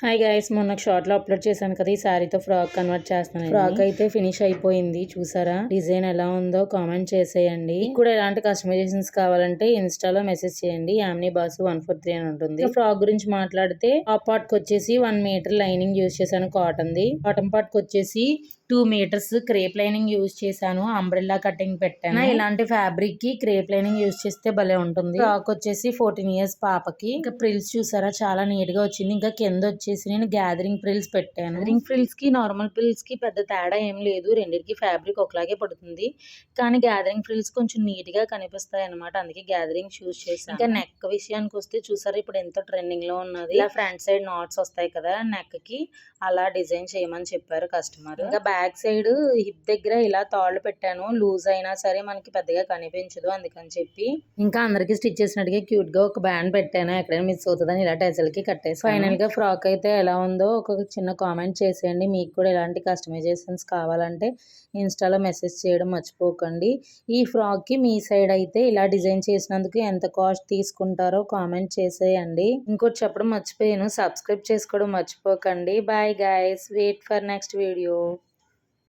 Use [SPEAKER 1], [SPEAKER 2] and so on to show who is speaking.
[SPEAKER 1] Hi guys, మొన్న short లో upload చేశాను కదా, ఈ శారీతో ఫ్రాక్ కన్వర్ట్ చేస్తాను. ఫ్రాక్ అయితే ఫినిష్ అయిపోయింది. చూసారా డిజైన్ ఎలా ఉందో కామెంట్ చేసేయండి. మీకు కూడా ఎలాంటి కస్టమైజేషన్స్ కావాలంటే ఇన్స్టాలో మెసేజ్ చేయండి. యామిని బాసు 143 అని ఉంటుంది. ఫ్రాక్ గురించి మాట్లాడితే టాప్ పార్ట్ కి వచ్చేసి 1 మీటర్ లైనింగ్ యూజ్ చేశాను కాటన్ ది. బాటమ్ పార్ట్ కి వచ్చేసి 2 మీటర్స్ క్రేప్ లైనింగ్ యూజ్ చేశాను. అంబ్రెల్లా కటింగ్ పెట్టాను. ఇలాంటి ఫ్యాబ్రిక్ కి క్రేప్ లైనింగ్ యూజ్ చేస్తే భలే ఉంటుంది. ఫ్రాక్ వచ్చేసి 14 ఇయర్స్ పాపకి. ఇంకా ప్రిల్స్ చూసారా చాలా నీట్ గా వచ్చింది. ఇంకా కింద వచ్చేసి నేను గ్యాదరింగ్ ప్రిల్స్ పెట్టాను. గ్యాదరింగ్ ప్రిల్స్ కి నార్మల్ ప్రిల్స్ కి పెద్ద తేడా ఏం లేదు. రెండింటికి ఫ్యాబ్రిక్ ఒకలాగే పడుతుంది. కానీ గ్యాదరింగ్ ప్రిల్స్ కొంచెం నీట్ గా కనిపిస్తాయి అనమాట. అందుకే గ్యాదరింగ్ చూస్ చేశాను. ఇంకా నెక్ విషయానికి వస్తే చూసారా ఇప్పుడు ఎంతో ట్రెండింగ్ లో ఉన్నది. ఇలా ఫ్రంట్ సైడ్ నాట్స్ వస్తాయి కదా నెక్ కి, అలా డిజైన్ చేయమని చెప్పారు కస్టమర్. ఇంకా బ్యాక్ సైడ్ హిప్ దగ్గర ఇలా తాళ్ళు పెట్టాను. లూజ్ అయినా సరే మనకి పెద్దగా కనిపించదు అందుకని చెప్పి. ఇంకా అందరికి స్టిచ్ చేసినట్టుగా క్యూట్ గా ఒక బ్యాండ్ పెట్టాను. ఎక్కడైనా మిస్ అవుతుందని ఇలా టెజల్ కి కట్టేసి. ఫైనల్ గా ఫ్రాక్ అయితే ఎలా ఉందో ఒక చిన్న కామెంట్ చేసేయండి. మీకు కూడా ఎలాంటి కస్టమైజేషన్స్ కావాలంటే ఇన్స్టాలో మెసేజ్ చేయడం మర్చిపోకండి. ఈ ఫ్రాక్ కి మీ సైడ్ అయితే ఇలా డిజైన్ చేసినందుకు ఎంత కాస్ట్ తీసుకుంటారో కామెంట్ చేసేయండి. ఇంకోటి చెప్పడం మర్చిపోయాను, సబ్స్క్రైబ్ చేసుకోవడం మర్చిపోకండి. Bye guys, wait for next video.